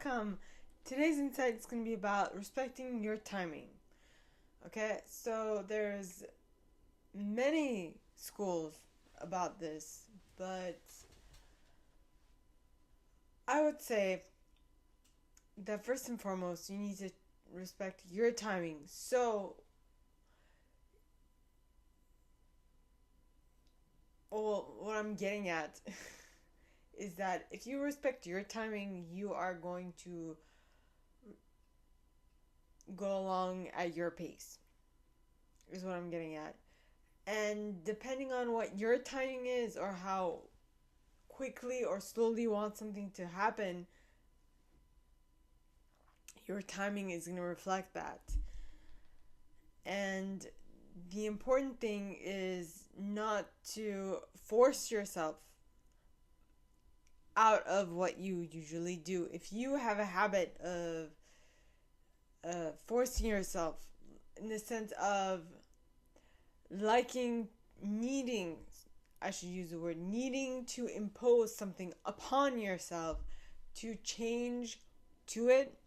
welcome. Today's insight is going to be about respecting your timing. Okay, so there's many schools about this, but I would say that first and foremost, you need to respect your timing. So, what I'm getting at is that if you respect your timing, you are going to go along at your pace, is what I'm getting at. And depending on what your timing is or how quickly or slowly you want something to happen, your timing is going to reflect that. And the important thing is not to force yourself out of what you usually do. If you have a habit of forcing yourself in the sense of liking, needing, I should use the word, needing to impose something upon yourself to change to it,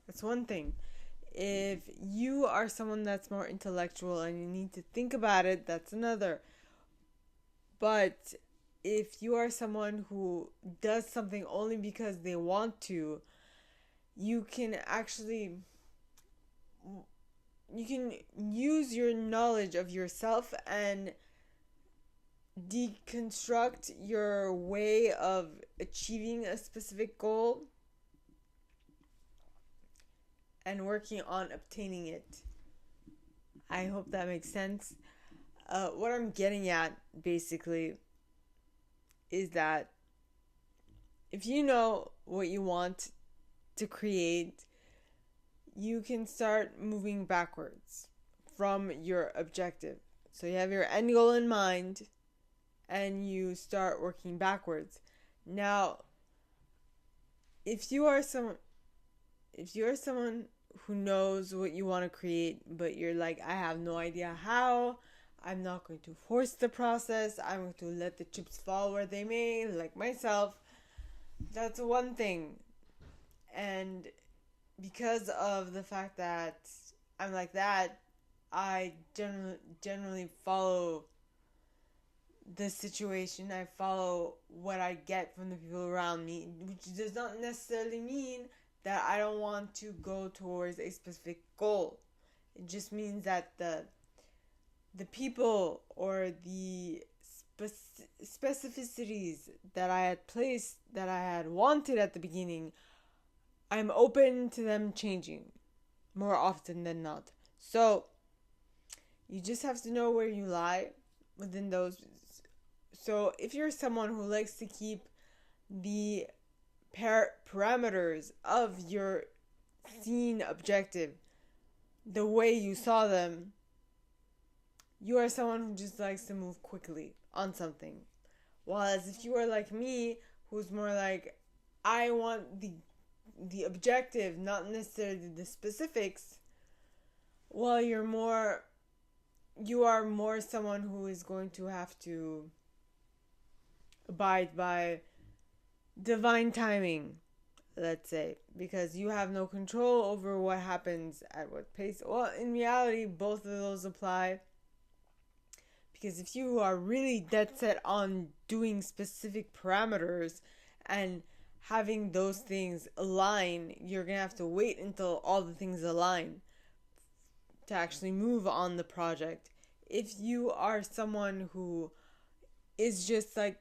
that's one thing. If you are someone that's more intellectual and you need to think about it, that's another. But if you are someone who does something only because they want to, you can actually use your knowledge of yourself and deconstruct your way of achieving a specific goal and working on obtaining it. I hope that makes sense. What I'm getting at basically is that if you know what you want to create, you can start moving backwards from your objective. So you have your end goal in mind and you start working backwards. Now, if you are someone who knows what you want to create, but you're like, I have no idea how, I'm not going to force the process, I'm going to let the chips fall where they may, like myself, that's one thing. And because of the fact that I'm like that, I generally follow the situation. I follow what I get from the people around me, which does not necessarily mean that I don't want to go towards a specific goal. It just means that the people or the specificities that I had placed, that I had wanted at the beginning, I'm open to them changing more often than not. So you just have to know where you lie within those. So if you're someone who likes to keep the parameters of your seen objective the way you saw them, you are someone who just likes to move quickly on something. Whereas if you are like me, who's more like, I want the objective, not necessarily the specifics, well, you are more someone who is going to have to abide by divine timing, let's say, because you have no control over what happens at what pace. Well, in reality, both of those apply, because if you are really dead set on doing specific parameters and having those things align, you're gonna have to wait until all the things align to actually move on the project. If you are someone who is just like,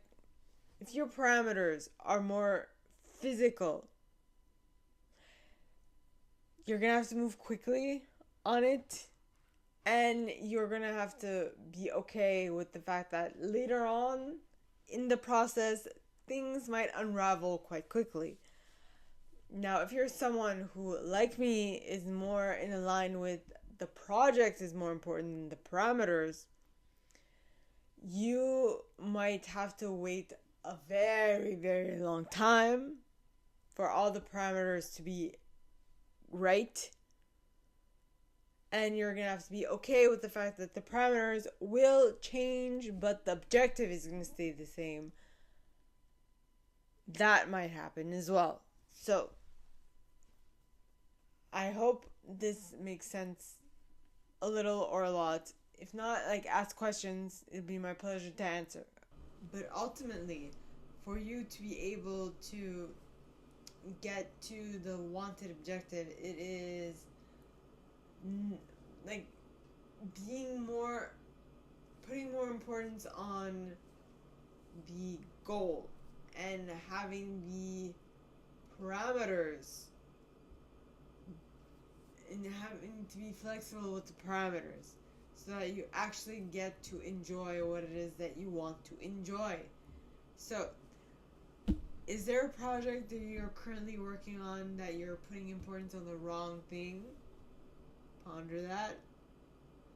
if your parameters are more physical, you're gonna have to move quickly on it, and you're gonna have to be okay with the fact that later on in the process, things might unravel quite quickly. Now, if you're someone who, like me, is more in line with the project is more important than the parameters, you might have to wait a very, very long time for all the parameters to be right. And you're going to have to be okay with the fact that the parameters will change, but the objective is going to stay the same. that might happen as well. So, I hope this makes sense a little or a lot. If not, like, ask questions. It'd be my pleasure to answer. But ultimately, for you to be able to get to the wanted objective, it is like being more, putting more importance on the goal and having the parameters and having to be flexible with the parameters so that you actually get to enjoy what it is that you want to enjoy. So, is there a project that you're currently working on that you're putting importance on the wrong thing? Ponder that.